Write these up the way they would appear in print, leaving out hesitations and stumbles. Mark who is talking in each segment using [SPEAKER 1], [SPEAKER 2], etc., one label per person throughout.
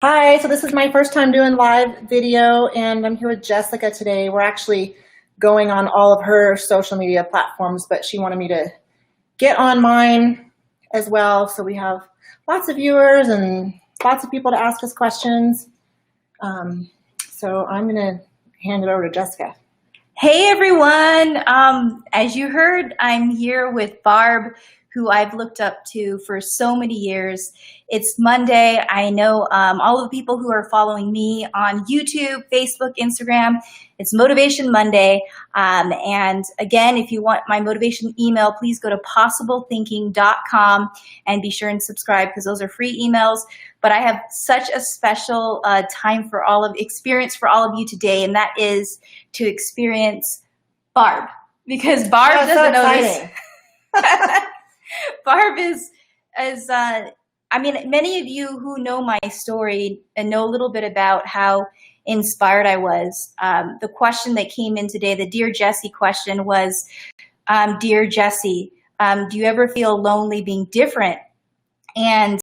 [SPEAKER 1] Hi, so this is my first time doing live video, and I'm here with Jessica today. We're actually going on all of her social media platforms, but she wanted me to get on mine as well, so we have lots of viewers and lots of people to ask us questions. So I'm going to hand it over to Jessica.
[SPEAKER 2] Hey everyone, as you heard, I'm here with Barb, who I've looked up to for so many years. It's Monday. I know all of the people who are following me on YouTube, Facebook, Instagram, it's Motivation Monday. And again, if you want my motivation email, please go to possiblethinking.com and be sure and subscribe because those are free emails. But I have such a special experience for all of you today, and that is to experience Barb, because Barb doesn't know this. Barb is I mean, many of you who know my story and know a little bit about how inspired I was. The question that came in today, the Dear Jessie question was, Dear Jessie, do you ever feel lonely being different? And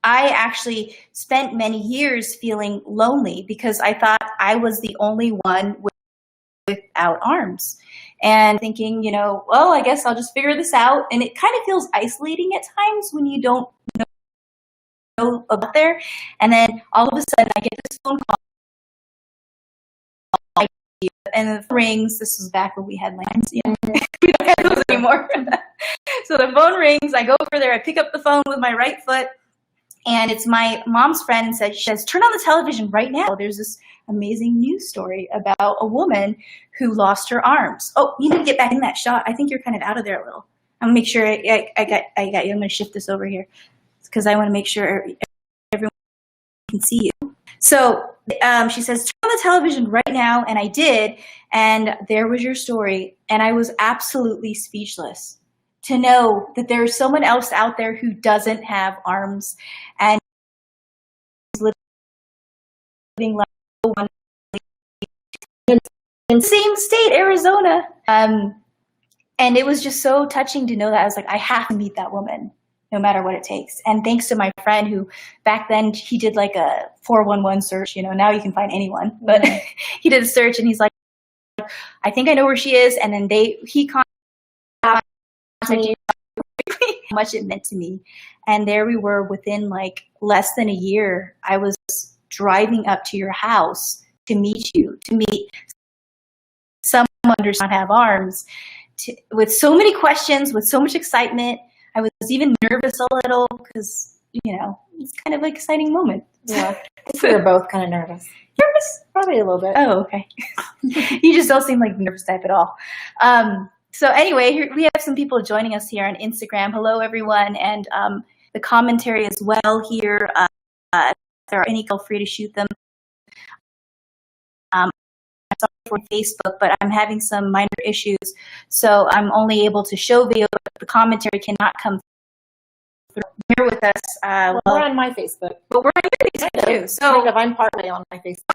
[SPEAKER 2] I actually spent many years feeling lonely because I thought I was the only one without arms. And thinking, well, I guess I'll just figure this out. And it kind of feels isolating at times when you don't know about there. And then all of a sudden I get this phone call and the phone rings. This was back when we had lines. We don't have those anymore. So the phone rings. I go over there. I pick up the phone with my right foot. And it's my mom's friend she says, turn on the television right now. There's this amazing news story about a woman who lost her arms. Oh, you need to get back in that shot. I think you're kind of out of there a little. I'm gonna make sure I got you. I'm gonna shift this over here because I want to make sure everyone can see you. So she says, turn on the television right now. And I did. And there was your story. And I was absolutely speechless to know that there's someone else out there who doesn't have arms and is living life in the same state, Arizona. And it was just so touching to know that. I was like, I have to meet that woman no matter what it takes. And thanks to my friend who back then he did like a 411 search, now you can find anyone, but he did a search and he's like, I think I know where she is. And then he contacted me how much it meant to me. And there we were within like less than a year. I was driving up to your house to meet you, to meet someone who does not have arms, with so many questions, with so much excitement. I was even nervous a little because, it's kind of like an exciting moment.
[SPEAKER 1] Yeah, I think we were both kind of nervous.
[SPEAKER 2] Nervous?
[SPEAKER 1] Probably a little bit.
[SPEAKER 2] Oh, okay. You just don't seem like the nervous type at all. So anyway, here we have some people joining us here on Instagram. Hello, everyone. And the commentary as well here. If there are any, feel free to shoot them. I'm sorry for Facebook, but I'm having some minor issues. So I'm only able to show video, but the commentary cannot come through. Bear with us.
[SPEAKER 1] We're on my Facebook.
[SPEAKER 2] But we're on your Facebook too. So
[SPEAKER 1] kind of, I'm partly on my Facebook.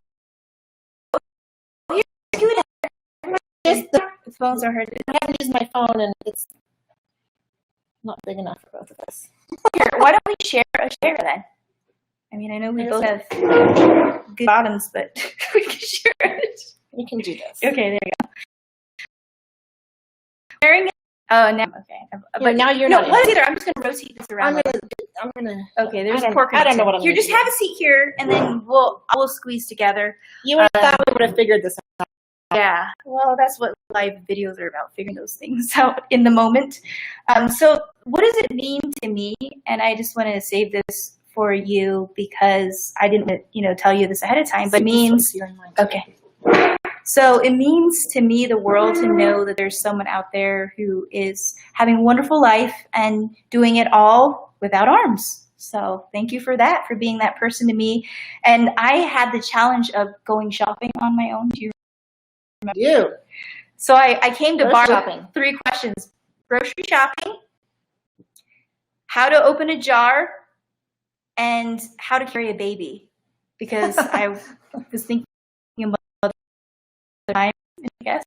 [SPEAKER 2] The phones are hard.
[SPEAKER 1] I have to use my phone, and it's not big enough for both of us.
[SPEAKER 2] Here, why don't we share then? I mean, I know we both have good bottoms, but we can share it.
[SPEAKER 1] You can do this.
[SPEAKER 2] Okay, there you go. Sharing it. Oh, now okay.
[SPEAKER 1] But now you're
[SPEAKER 2] no.
[SPEAKER 1] not.
[SPEAKER 2] What is either? I'm just gonna rotate this around.
[SPEAKER 1] I'm gonna.
[SPEAKER 2] Okay, there's
[SPEAKER 1] pork. I don't know what I'm.
[SPEAKER 2] Here, just have a seat here, and then we'll squeeze together.
[SPEAKER 1] You would have thought we would have figured this out.
[SPEAKER 2] Yeah, well, that's what live videos are about, figuring those things out in the moment. So what does it mean to me? And I just wanted to save this for you because I didn't, tell you this ahead of time, but it means, okay. So it means to me, the world, to know that there's someone out there who is having a wonderful life and doing it all without arms. So thank you for that, for being that person to me. And I had the challenge of going shopping on my own. Do you remember? So I came to Barb with 3 questions: grocery shopping, how to open a jar, and how to carry a baby. Because I was thinking about time, I guess.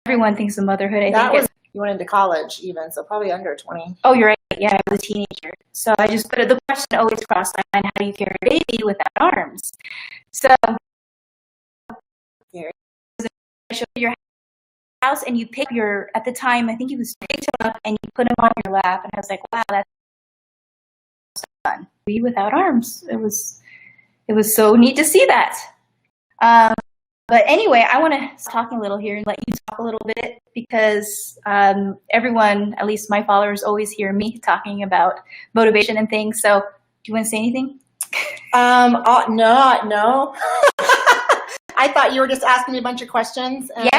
[SPEAKER 2] Everyone thinks of motherhood. I think
[SPEAKER 1] You went into college even, so probably under 20.
[SPEAKER 2] Oh, you're right. Yeah, I was a teenager. So I just, but the question always crossed my mind, how do you carry a baby without arms? So
[SPEAKER 1] Very.
[SPEAKER 2] I showed you your house and you pick your, at the time, I think you was picked him up and you put him on your lap. And I was like, wow, that's fun. Be without arms. It was so neat to see that. But anyway, I want to talk a little here and let you talk a little bit because everyone, at least my followers, always hear me talking about motivation and things. So do you want to say anything?
[SPEAKER 1] No. I thought you were just asking me a bunch of questions. And,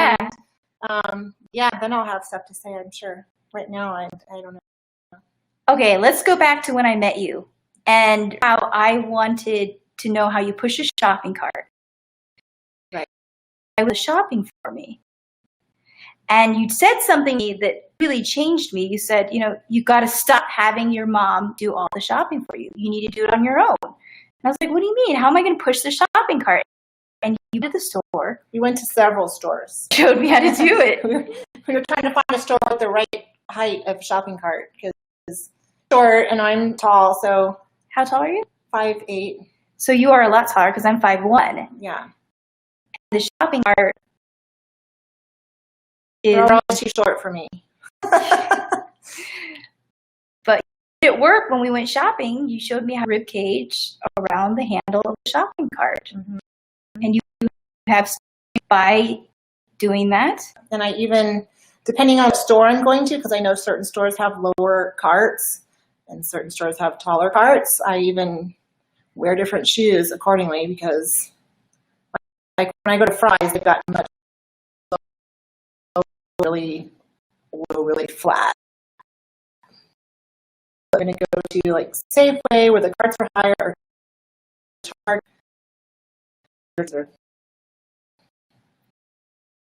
[SPEAKER 2] Yeah.
[SPEAKER 1] Then I'll have stuff to say, I'm sure. Right now, I don't know.
[SPEAKER 2] Okay, let's go back to when I met you and how I wanted to know how you push a shopping cart.
[SPEAKER 1] Right.
[SPEAKER 2] I was shopping for me. And you said something that really changed me. You said, you got to stop having your mom do all the shopping for you. You need to do it on your own. And I was like, what do you mean? How am I going to push the shopping cart? And you did the store.
[SPEAKER 1] We went to several stores.
[SPEAKER 2] Showed me how to do it.
[SPEAKER 1] we were trying to find a store with the right height of shopping cart because it's short and I'm tall. So
[SPEAKER 2] how tall are you?
[SPEAKER 1] 5'8".
[SPEAKER 2] So you are a lot taller because I'm 5'1".
[SPEAKER 1] Yeah.
[SPEAKER 2] The shopping cart is
[SPEAKER 1] too short for me.
[SPEAKER 2] But it worked when we went shopping. You showed me how rib cage around the handle of the shopping cart. Mm-hmm. And you have by doing that.
[SPEAKER 1] And I even, depending on the store I'm going to, because I know certain stores have lower carts and certain stores have taller carts, I even wear different shoes accordingly because like when I go to Fry's, they've got much really flat. I'm going to go to like Safeway where the carts are higher or Target.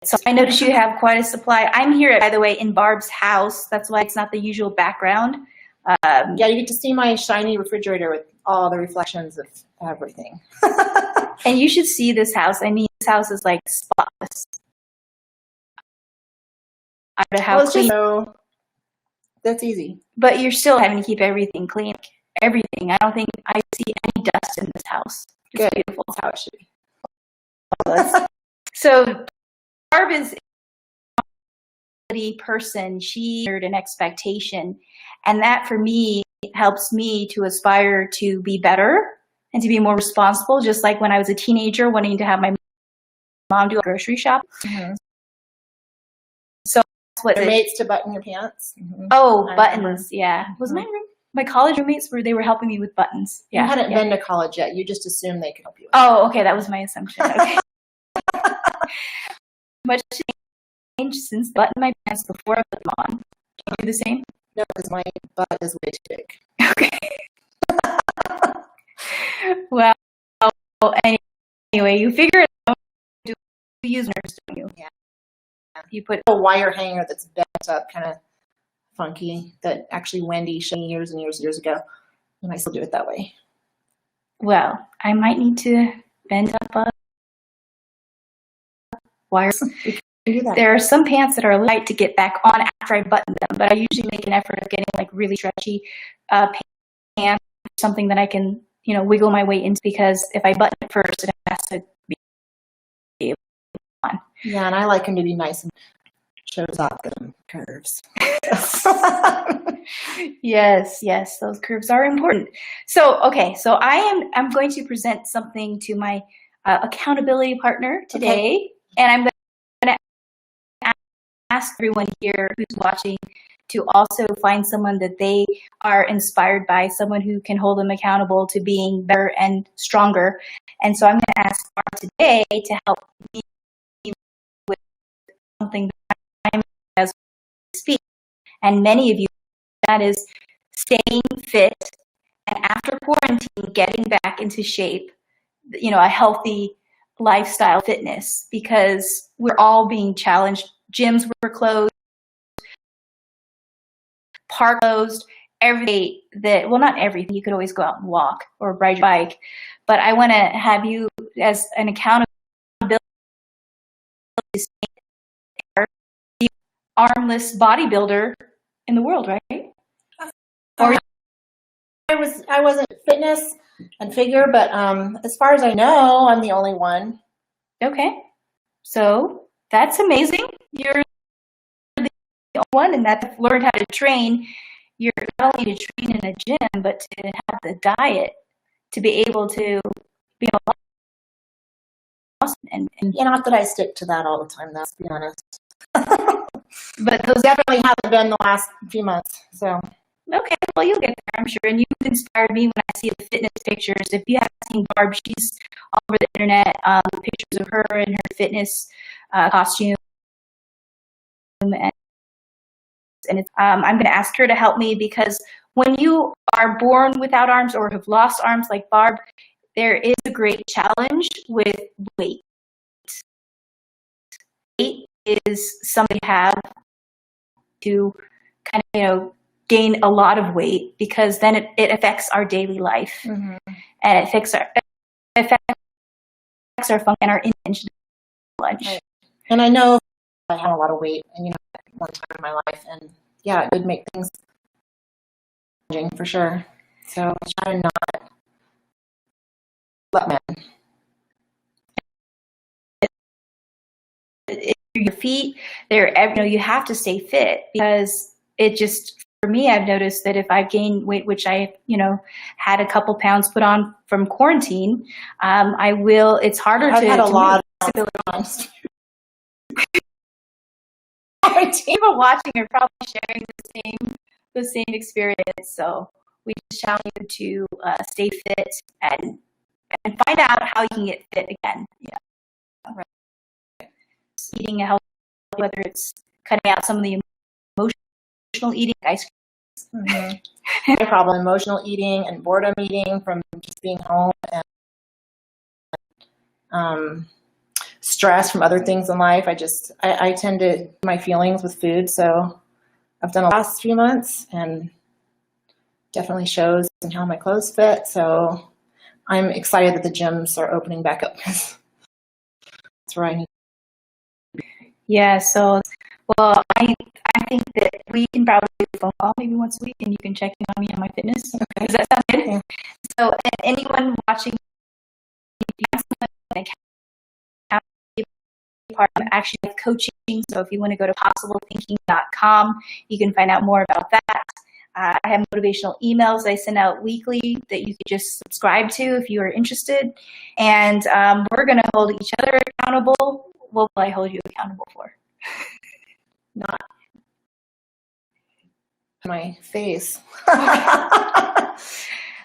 [SPEAKER 2] So I noticed you have quite a supply. I'm here, by the way, in Barb's house. That's why it's not the usual background.
[SPEAKER 1] Yeah, you get to see my shiny refrigerator with all the reflections of everything.
[SPEAKER 2] And you should see this house. I mean, this house is like spotless. I don't know how clean.
[SPEAKER 1] So that's easy.
[SPEAKER 2] But you're still having to keep everything clean. Everything. I don't think I see any dust in this house. It's
[SPEAKER 1] good.
[SPEAKER 2] Beautiful.
[SPEAKER 1] That's how it should be.
[SPEAKER 2] So Barb is a person. She had an expectation. And that for me helps me to aspire to be better and to be more responsible, just like when I was a teenager wanting to have my mom do a grocery shop. Mm-hmm. So that's what
[SPEAKER 1] roommates to button your pants.
[SPEAKER 2] Mm-hmm. Oh, buttons, yeah. Was my college roommates they were helping me with buttons. Yeah.
[SPEAKER 1] You hadn't been to college yet. You just assumed they could help you.
[SPEAKER 2] Oh, okay, that was my assumption. Okay. Much changed since button my pants before I put them on. Can you do the same?
[SPEAKER 1] No, because my butt is way too big.
[SPEAKER 2] Okay. Well, anyway, you figure it out. You use nurse, don't you?
[SPEAKER 1] Yeah.
[SPEAKER 2] You put
[SPEAKER 1] a wire hanger that's bent up, kind of funky, that actually Wendy showed me years and years ago, and I still do it that way.
[SPEAKER 2] Well, I might need to bend up a wire. There are some pants that are light to get back on after I button them, but I usually make an effort of getting like really stretchy pants, something that I can, wiggle my way into, because if I button it first, it has to be on.
[SPEAKER 1] Yeah, and I like them to be nice and shows off the curves.
[SPEAKER 2] Yes, those curves are important. So, okay, so I'm going to present something to my accountability partner today, and I'm going to ask everyone here who's watching to also find someone that they are inspired by, someone who can hold them accountable to being better and stronger. And so I'm going to ask Barb today to help me with something that I'm as we speak. And many of you, that is staying fit, and after quarantine, getting back into shape, a healthy lifestyle fitness, because we're all being challenged. Gyms were closed, park closed, everything not everything. You could always go out and walk or ride your bike, but I want to have you as an accountability armless bodybuilder in the world, right? Or
[SPEAKER 1] I wasn't fitness and figure, but as far as I know, I'm the only one.
[SPEAKER 2] okay, so that's amazing. You're the only one, and that learned how to train. You're not only to train in a gym, but to have the diet to be able to be awesome. And
[SPEAKER 1] Not that I stick to that all the time, though, to be honest.
[SPEAKER 2] but those
[SPEAKER 1] Definitely haven't been the last few months. So
[SPEAKER 2] okay, well you'll get there, I'm sure. And you've inspired me when I see the fitness pictures. If you haven't seen Barb, she's all over the internet. Pictures of her in her fitness costume, and it's, I'm going to ask her to help me, because when you are born without arms or have lost arms like Barb, there is a great challenge with weight. Weight is something we have to kind of, gain a lot of weight, because then it affects our daily life, and it affects our function and our image.
[SPEAKER 1] right. And I know I had a lot of weight, and at one time in my life, and yeah, it did make things challenging for sure. So I try to not let men.
[SPEAKER 2] Your feet, you have to stay fit, because it just, for me, I've noticed that if I've gained weight, which I, had a couple pounds put on from quarantine, it's harder
[SPEAKER 1] I've
[SPEAKER 2] to.
[SPEAKER 1] had a lot of
[SPEAKER 2] times. People watching are probably sharing the same experience. So we just challenge you to stay fit and find out how you can get fit again. Yeah. Right. Eating a healthy, whether it's cutting out some of the emotional eating, ice cream.
[SPEAKER 1] My problem: emotional eating and boredom eating from just being home, and stress from other things in life. I tend to my feelings with food, so I've done the last few months, and definitely shows in how my clothes fit. So I'm excited that the gyms are opening back up, because that's where I need.
[SPEAKER 2] Yeah. So, well, I think that we can probably do a phone call maybe once a week, and you can check in on me on my fitness. Okay. Does that sound good?
[SPEAKER 1] Yeah.
[SPEAKER 2] So, and anyone watching, if you have someone I'm actually coaching, so if you want to go to possiblethinking.com, you can find out more about that. I have motivational emails I send out weekly that you could just subscribe to if you are interested. And we're going to hold each other accountable. What will I hold you accountable for?
[SPEAKER 1] Not my face.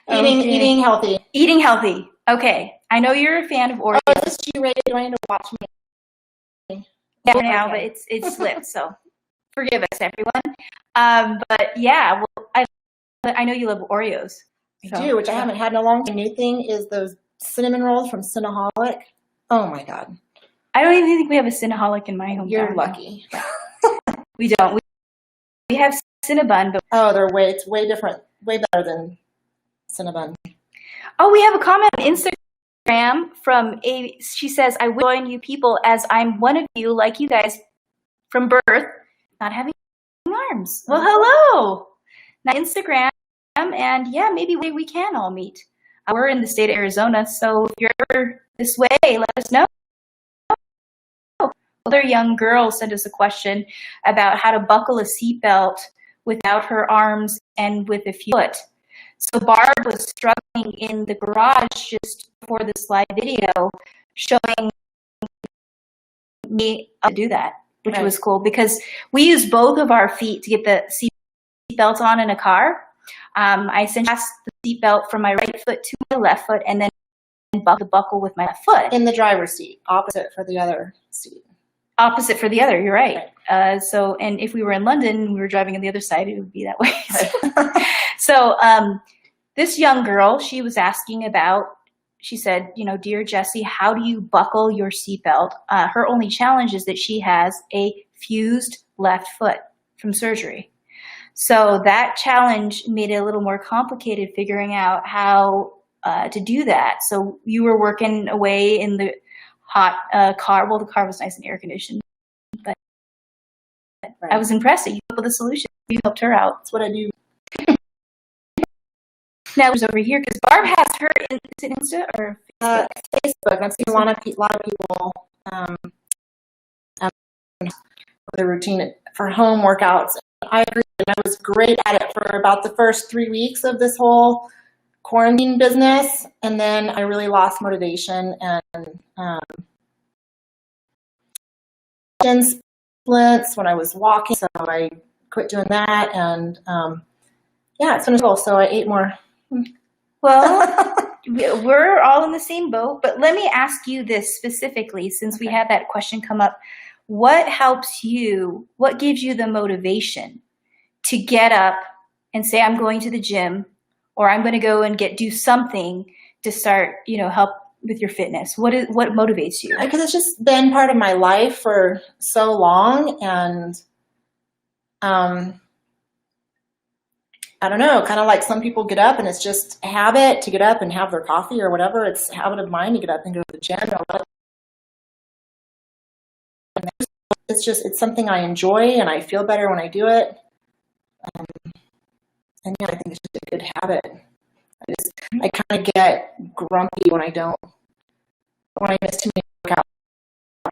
[SPEAKER 1] Eating healthy.
[SPEAKER 2] Eating healthy. Okay. I know you're a fan of Oreos.
[SPEAKER 1] Oh, is this G-rated? Do I need to watch me?
[SPEAKER 2] Yeah, now, but it's slipped, so forgive us, everyone. But yeah, well, I know you love Oreos.
[SPEAKER 1] I do, which I haven't had in a long time. The new thing is those cinnamon rolls from Cinnaholic. Oh my God.
[SPEAKER 2] I don't even think we have a Cinnaholic in my hometown.
[SPEAKER 1] You're lucky.
[SPEAKER 2] We don't. We have Cinnabon, but
[SPEAKER 1] it's way different, way better than Cinnabon.
[SPEAKER 2] Oh, we have a comment on Instagram from she says, I will join you people as I'm one of you, like you guys from birth, not having arms. Well, hello. Now Instagram, and yeah, maybe we can all meet. We're in the state of Arizona, so if you're ever this way, let us know. Another young girl sent us a question about how to buckle a seatbelt without her arms and with a foot. So Barb was struggling in the garage just before this live video, showing me how to do that, which was cool, because we use both of our feet to get the seatbelt on in a car. I essentially pass the seatbelt from my right foot to my left foot, and then buckle with my left foot.
[SPEAKER 1] In the driver's seat, opposite for the other seat.
[SPEAKER 2] Opposite for the other, you're right. And if we were in London and we were driving on the other side, it would be that way. So this young girl, she was asking about, she said, dear Jessie, how do you buckle your seatbelt? Her only challenge is that she has a fused left foot from surgery. So that challenge made it a little more complicated figuring out how to do that. So you were working away in the hot car. Well, the car was nice and air conditioned, but
[SPEAKER 1] Right.
[SPEAKER 2] I was impressed that you came up with a solution. You helped her out.
[SPEAKER 1] That's what I do.
[SPEAKER 2] Now it's over here because Barb has her Insta or Facebook.
[SPEAKER 1] Facebook. I've seen a lot of people with a routine for home workouts. I agree. And I was great at it for about the first 3 weeks of this whole quarantine business, and then I really lost motivation and splints when I was walking, so I quit doing that. And yeah, it's been a goal. So I ate more.
[SPEAKER 2] Well, we're all in the same boat, but let me ask you this specifically, since we had that question come up. What helps you, what gives you the motivation to get up and say, I'm going to the gym, or I'm going to go and do something to start, help with your fitness? What motivates you?
[SPEAKER 1] Because it's just been part of my life for so long, and I don't know, kind of like some people get up and it's just a habit to get up and have their coffee or whatever. It's a habit of mine to get up and go to the gym. It's something I enjoy, and I feel better when I do it. And yeah, I think it's just a good habit. I kind of get grumpy when I miss too many workouts. I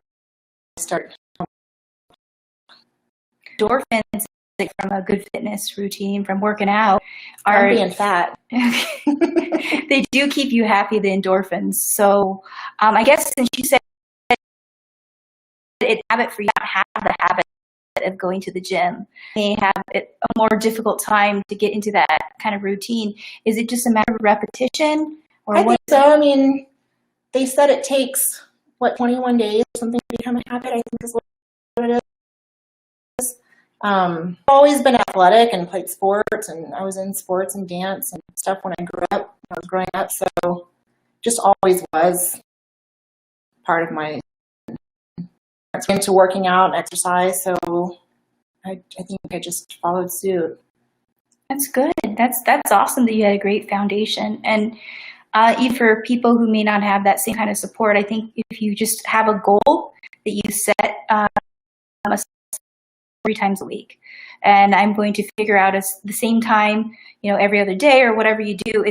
[SPEAKER 1] start.
[SPEAKER 2] Endorphins from a good fitness routine, from working out, are
[SPEAKER 1] being fat.
[SPEAKER 2] They do keep you happy, the endorphins. So I guess since you said it's a habit for you to not have the habit of going to the gym, they have a more difficult time to get into that kind of routine. Is it just a matter of repetition? Or
[SPEAKER 1] I think so. I mean, they said it takes, 21 days or something to become a habit, I think is what it is. I've always been athletic and played sports, and I was in sports and dance and stuff when I was growing up. So just always was part of my into working out and exercise. So I think I just followed suit.
[SPEAKER 2] That's good. That's awesome that you had a great foundation. And even for people who may not have that same kind of support, I think if you just have a goal that you set 3 times a week, and I'm going to figure out the same time, every other day or whatever you do,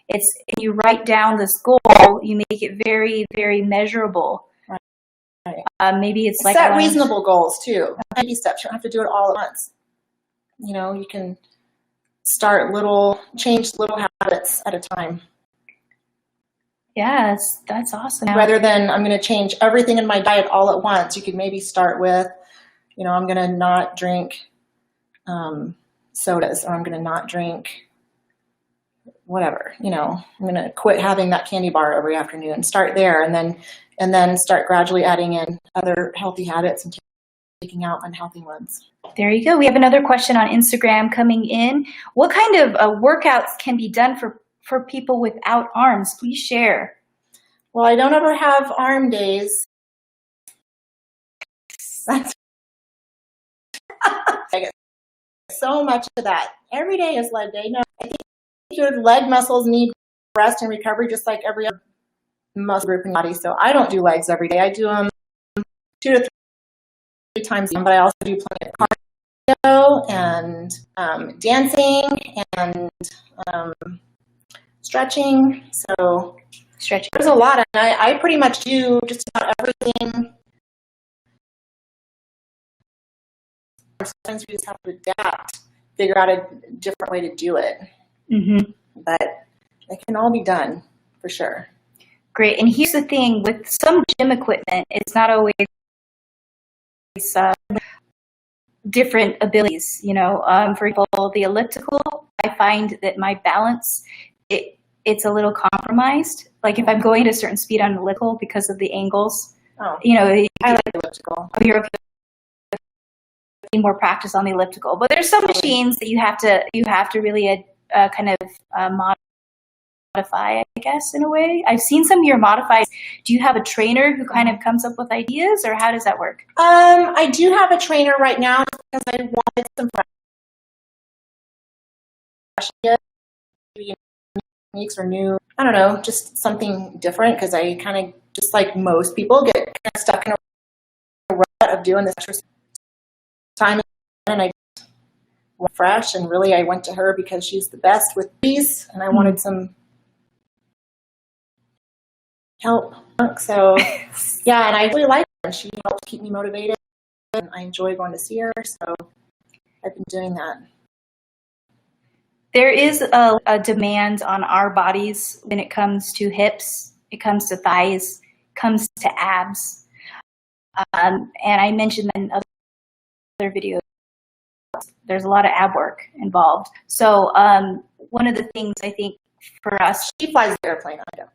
[SPEAKER 2] it's you write down this goal, you make it very, very measurable.
[SPEAKER 1] Right.
[SPEAKER 2] Maybe it's
[SPEAKER 1] set reasonable goals too. Baby steps. You don't have to do it all at once. You can start change little habits at a time.
[SPEAKER 2] Yes, that's awesome.
[SPEAKER 1] Rather than I'm going to change everything in my diet all at once, you could maybe start with, I'm going to not drink sodas, or I'm going to not drink whatever. I'm going to quit having that candy bar every afternoon. Start there, and then start gradually adding in other healthy habits and taking out unhealthy ones.
[SPEAKER 2] There you go. We have another question on Instagram coming in. What kind of workouts can be done for people without arms? Please share.
[SPEAKER 1] Well, I don't ever have arm days. That's I get so much of that. Every day is leg day. No, I think your leg muscles need rest and recovery just like every other muscle group in your body. So I don't do legs every day. I do them 2 to 3 times, but I also do plenty of cardio and dancing and stretching. So there's a lot. And I pretty much do just about everything. Sometimes we just have to adapt, figure out a different way to do it. Mm-hmm. But it can all be done for sure.
[SPEAKER 2] Great. And here's the thing, with some gym equipment, it's not always different abilities. For example, the elliptical, I find that my balance, it's a little compromised. Like if I'm going at a certain speed on elliptical because of the angles,
[SPEAKER 1] I like elliptical.
[SPEAKER 2] Oh, you're okay. More practice on the elliptical, but there's some machines that you have to really kind of modify, I guess, in a way. I've seen some of your modifies. Do you have a trainer who kind of comes up with ideas, or how does that work?
[SPEAKER 1] I do have a trainer right now because I wanted some fresh techniques or new, I don't know, just something different, because I kind of, just like most people, get kind of stuck in a rut of doing this exercise time and I went fresh, and really I went to her because she's the best with these, and I wanted some help. So yeah, and I really like her, and she helps keep me motivated, and I enjoy going to see her, so I've been doing that.
[SPEAKER 2] There is a demand on our bodies when it comes to hips, it comes to thighs, it comes to abs. And I mentioned in other videos, there's a lot of ab work involved. So one of the things I think for us,
[SPEAKER 1] she flies the airplane, I don't.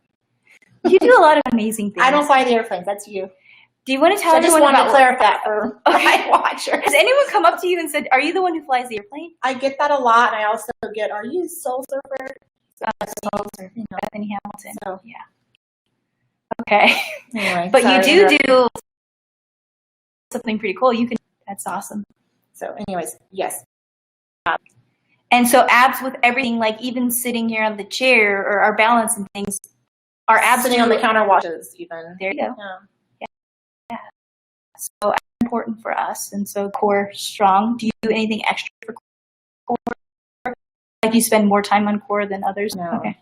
[SPEAKER 2] You do a lot of amazing things.
[SPEAKER 1] I don't fly the airplanes, that's you.
[SPEAKER 2] Do you want to tell
[SPEAKER 1] everyone about? I just wanted to clarify that for my watchers.
[SPEAKER 2] Has anyone come up to you and said, "Are you the one who flies the airplane?"
[SPEAKER 1] I get that a lot, and I also get, "Are you a Soul Surfer?"
[SPEAKER 2] Soul Surfer, Bethany Hamilton. So, yeah. Okay.
[SPEAKER 1] Anyway,
[SPEAKER 2] but you do something pretty cool. You can. That's awesome.
[SPEAKER 1] So, anyways, yes.
[SPEAKER 2] And so abs with everything, like even sitting here on the chair or our balance and things, our abs
[SPEAKER 1] sitting on the counter washes even.
[SPEAKER 2] There you go. Yeah. So important for us, and so core strong. Do you do anything extra for core? Like you spend more time on core than others?
[SPEAKER 1] No.
[SPEAKER 2] Okay.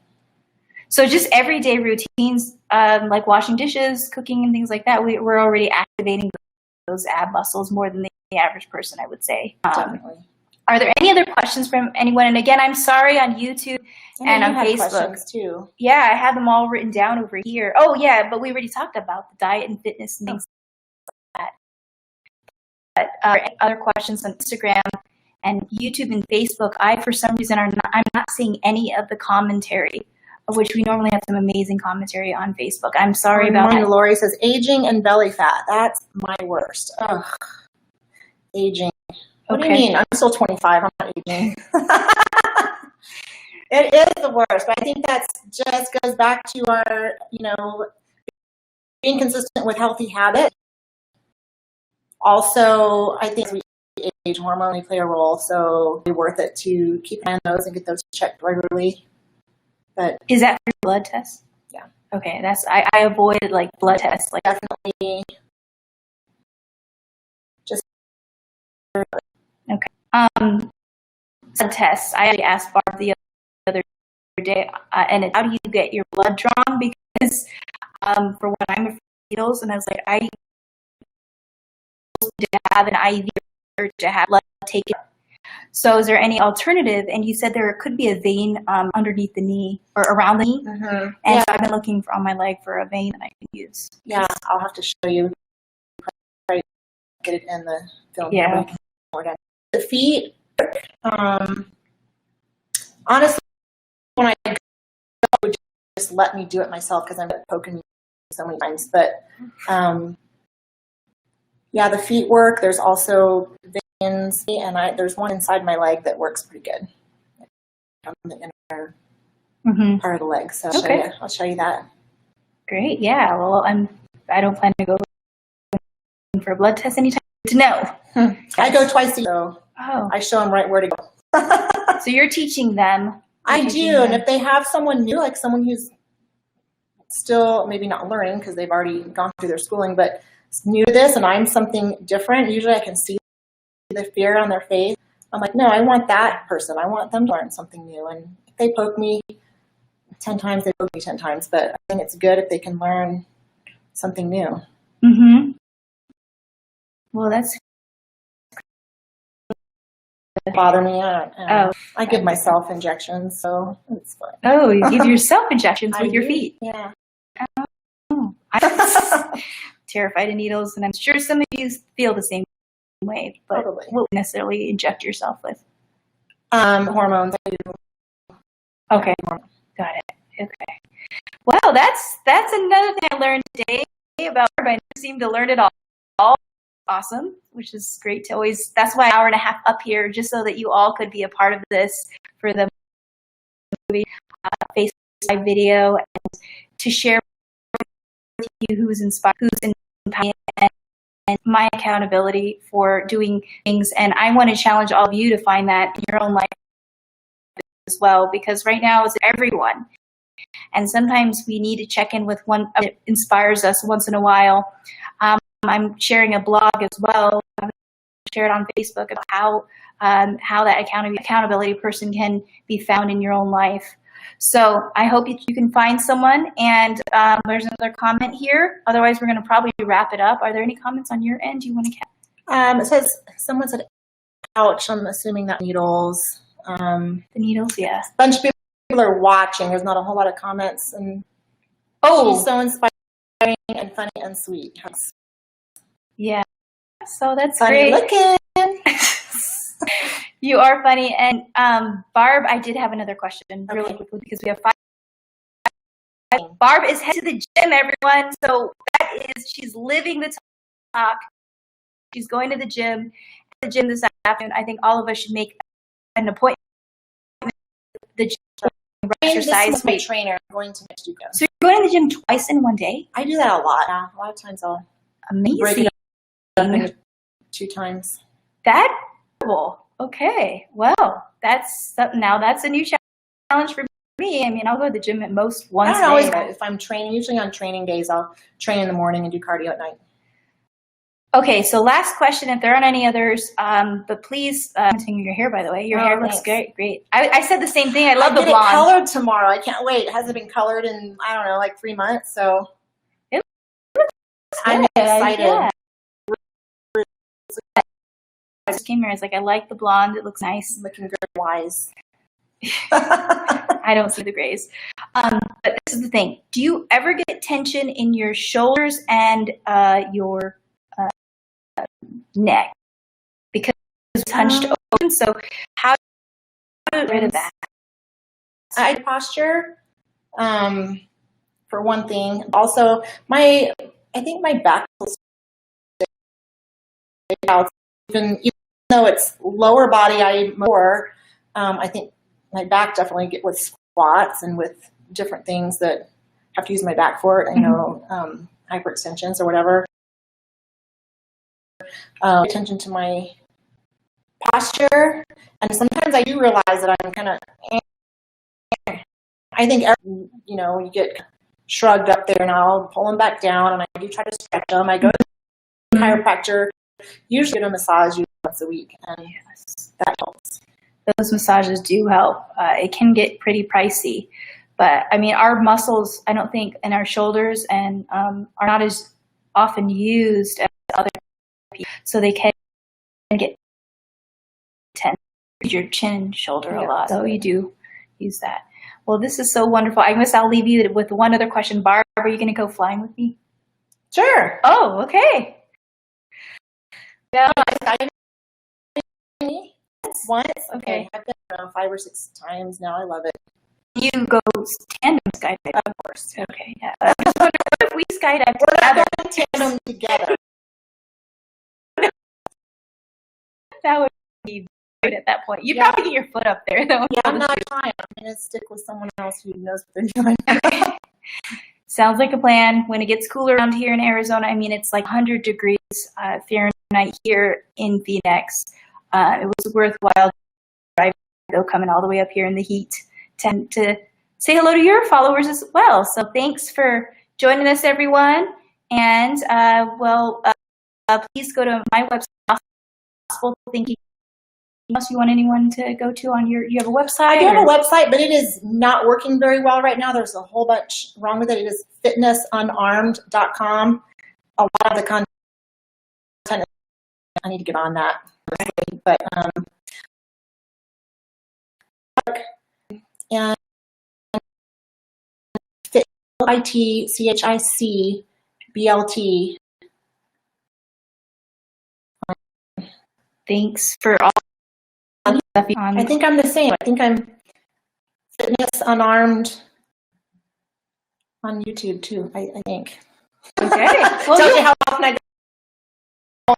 [SPEAKER 2] So just everyday routines, like washing dishes, cooking, and things like that. We're already activating those ab muscles more than the average person, I would say.
[SPEAKER 1] Definitely.
[SPEAKER 2] Are there any other questions from anyone? And again, I'm sorry on YouTube and on Facebook
[SPEAKER 1] too.
[SPEAKER 2] Yeah, I have them all written down over here. Oh yeah, but we already talked about the diet and fitness and things like that. But other questions on Instagram and YouTube and Facebook, for some reason I'm not seeing any of the commentary, of which we normally have some amazing commentary on Facebook. I'm sorry about that.
[SPEAKER 1] Lori says aging and belly fat. That's my worst. Ugh. Aging. What do you mean? I'm still 25. I'm not aging. It is the worst, but I think that just goes back to our, being consistent with healthy habits. Also, I think we age, hormonally play a role, so it's worth it to keep an eye on those and get those checked regularly. But
[SPEAKER 2] is that for blood tests?
[SPEAKER 1] Yeah.
[SPEAKER 2] Okay, I avoid like blood tests. Like
[SPEAKER 1] definitely. Just
[SPEAKER 2] okay. Blood tests. I asked Barb the other day, and how do you get your blood drawn? Because for when I'm afraid of needles, and I was like, I need to have an IV or to have blood taken. So is there any alternative? And you said there could be a vein underneath the knee or around the knee.
[SPEAKER 1] Mm-hmm.
[SPEAKER 2] And so I've been looking on my leg for a vein that I can use.
[SPEAKER 1] Yeah, I'll have to show you. Probably get it in the film.
[SPEAKER 2] Yeah.
[SPEAKER 1] The feet, honestly, when I go, just let me do it myself because I'm poking me so many times. But yeah, the feet work. There's also veins, and there's one inside my leg that works pretty good. On the inner part of the leg. So I'll show you that.
[SPEAKER 2] Great. Yeah. Well, I don't plan to go for a blood test anytime. To know.
[SPEAKER 1] I go twice a year. So I show them right where to go.
[SPEAKER 2] So you're teaching them.
[SPEAKER 1] I do. And if they have someone new, like someone who's still maybe not learning because they've already gone through their schooling, but new to this and I'm something different, usually I can see the fear on their face. I'm like, no, I want that person. I want them to learn something new. And if they poke me 10 times, they poke me 10 times. But I think it's good if they can learn something new.
[SPEAKER 2] Mm-hmm. Well, that's
[SPEAKER 1] bother me. I give myself injections, so it's fine.
[SPEAKER 2] Oh, you give yourself injections with your feet?
[SPEAKER 1] Yeah.
[SPEAKER 2] Oh, I'm terrified of needles, and I'm sure some of you feel the same way. But
[SPEAKER 1] Probably.
[SPEAKER 2] What would necessarily inject yourself with?
[SPEAKER 1] Hormones.
[SPEAKER 2] Okay, got it. Okay. Wow, that's another thing I learned today about her. I never seem to learn it all. Awesome, which is great to always. That's why an hour and a half up here, just so that you all could be a part of this for the movie, Facebook video, and to share with you who's inspired, and my accountability for doing things. And I want to challenge all of you to find that in your own life as well, because right now it's everyone. And sometimes we need to check in with one that inspires us once in a while. I'm sharing a blog as well. share it on Facebook about how that accountability person can be found in your own life. So I hope you can find someone. And there's another comment here. Otherwise, we're going to probably wrap it up. Are there any comments on your end you want to
[SPEAKER 1] It says, someone said, ouch, I'm assuming that needles.
[SPEAKER 2] The needles, yeah.
[SPEAKER 1] A bunch of people are watching. There's not a whole lot of comments. And she's so inspiring and funny and sweet.
[SPEAKER 2] Yeah. So that's
[SPEAKER 1] funny
[SPEAKER 2] great.
[SPEAKER 1] Looking.
[SPEAKER 2] You are funny. And Barb, I did have another question really quickly because we have 5. Barb is headed to the gym, everyone. So she's living the talk. She's going to the gym this afternoon. I think all of us should make an appointment with the gym. Exercise.
[SPEAKER 1] This is my trainer. I'm going to next week.
[SPEAKER 2] So you're going to the gym twice in one day?
[SPEAKER 1] I do that a lot. Yeah, a lot of times I'll break it up into 2 times.
[SPEAKER 2] That's cool. Okay. Well, that's a new challenge for me. I mean, I'll go to the gym at most once a day.
[SPEAKER 1] I don't always, if I'm training, usually on training days, I'll train in the morning and do cardio at night.
[SPEAKER 2] Okay, so last question, if there aren't any others, but please, your hair, by the way. Your hair looks great. I said the same thing. I love the blonde.
[SPEAKER 1] I get it colored tomorrow. I can't wait. It hasn't been colored in, I don't know, like 3 months, so
[SPEAKER 2] it looks
[SPEAKER 1] I'm excited.
[SPEAKER 2] Yeah. I just came here. I was like, I like the blonde. It looks nice.
[SPEAKER 1] Looking very wise.
[SPEAKER 2] I don't see the grays. But this is the thing. Do you ever get tension in your shoulders and your neck? Because it's hunched open. So how do you get rid of that?
[SPEAKER 1] Eye posture, for one thing. Also, I think my back was even though it's lower body, I think my back definitely get with squats and with different things that have to use my back for. I know hyperextensions or whatever. Attention to my posture, and sometimes I do realize that I'm kind of. I think you get shrugged up there, and I'll pull them back down, and I do try to stretch them. I go to the chiropractor, usually get a massage once a week, and that helps.
[SPEAKER 2] Those massages do help. It can get pretty pricey, but I mean, our muscles, I don't think, in our shoulders and are not as often used as other people, so they can get tense. Your chin, shoulder a lot, so you do use that. Well, this is so wonderful. I guess I'll leave you with one other question. Barb, are you going to go flying with me?
[SPEAKER 1] Sure.
[SPEAKER 2] Oh, okay.
[SPEAKER 1] Yeah, once. Okay. I've been around 5 or 6 times now. I love it.
[SPEAKER 2] You go tandem skydiving, of course. Okay. Yeah. I just wonder if we skydive together.
[SPEAKER 1] We're not tandem together.
[SPEAKER 2] That would be good at that point. You'd probably get your foot up there, though.
[SPEAKER 1] Yeah, I'm not trying. I'm going to stick with someone else who knows what they're doing.
[SPEAKER 2] Sounds like a plan. When it gets cooler around here in Arizona, I mean, it's like 100 degrees Fahrenheit here in Phoenix. It was worthwhile driving, though, coming all the way up here in the heat to say hello to your followers as well. So thanks for joining us, everyone. And, please go to my website, Possible Thinking. Else you want anyone to go to on you have a website?
[SPEAKER 1] I do have a website, but it is not working very well right now. There's a whole bunch wrong with it. It is fitnessunarmed.com. A lot of the content, I need to get on that. But and ITCHICBLT.
[SPEAKER 2] Thanks for all.
[SPEAKER 1] I think I'm the same. I think I'm Fitness Unarmed on YouTube too. I think.
[SPEAKER 2] Okay. Well,
[SPEAKER 1] tells you how often I go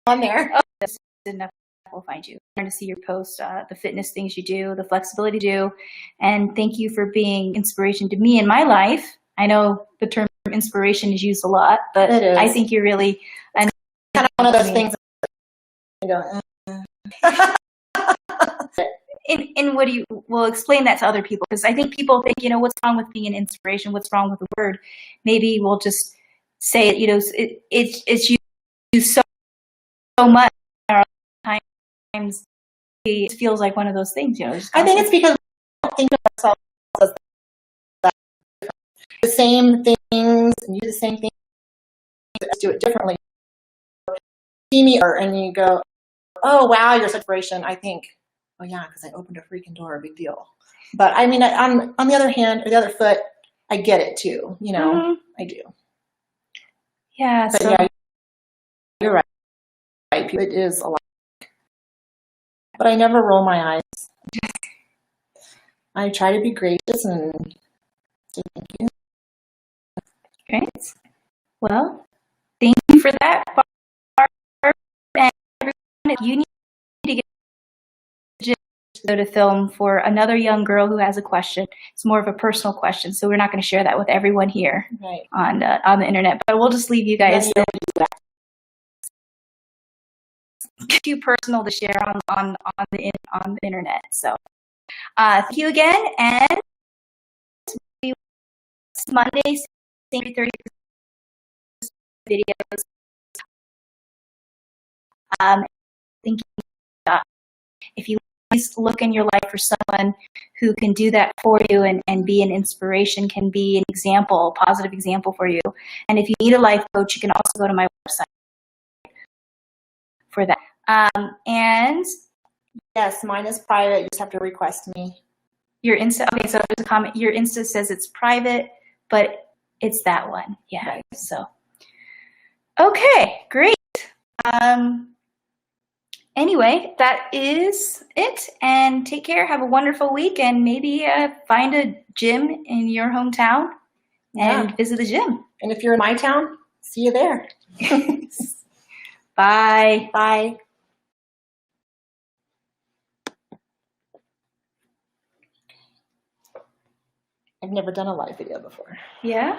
[SPEAKER 1] on there.
[SPEAKER 2] Oh, that's enough. We'll find you. I'm to see your posts, the fitness things you do, the flexibility you do, and thank you for being inspiration to me in my life. I know the term inspiration is used a lot, but I think you're really
[SPEAKER 1] kind of one of those things.
[SPEAKER 2] And what do you, well, explain that to other people, because I think people think, what's wrong with being an inspiration? What's wrong with the word? Maybe we'll just say it, it's used so much sometimes it feels like one of those things,
[SPEAKER 1] I think it's because we don't think of ourselves as the same things and do the same things, just do it differently. See me and you go, oh wow, you're such an inspiration. I think, oh yeah, because I opened a freaking door, big deal. But I mean, on the other hand, or the other foot, I get it too. I do.
[SPEAKER 2] Yeah.
[SPEAKER 1] But
[SPEAKER 2] So
[SPEAKER 1] yeah, you're right. It is a lot. But I never roll my eyes. I try to be gracious and say thank you.
[SPEAKER 2] great. Well, thank you for that. And everyone, if you need to get to go to film for another young girl who has a question, it's more of a personal question, so we're not going to share that with everyone here on the internet. But we'll just leave you guys. Too personal to share on the internet. So thank you again, and Monday, same 30 videos. Thank you. If you please look in your life for someone who can do that for you and be an inspiration, can be an example, a positive example for you. And if you need a life coach, you can also go to my website for that. And
[SPEAKER 1] yes, mine is private. You just have to request me.
[SPEAKER 2] Your Insta, okay, so there's a comment. Your Insta says it's private, but it's that one. Yeah. Right. So, okay, great. Anyway, that is it. And take care. Have a wonderful week, and maybe find a gym in your hometown and visit the gym.
[SPEAKER 1] And if you're in my town, see you there.
[SPEAKER 2] Bye.
[SPEAKER 1] Bye. I've never done a live video before.
[SPEAKER 2] Yeah?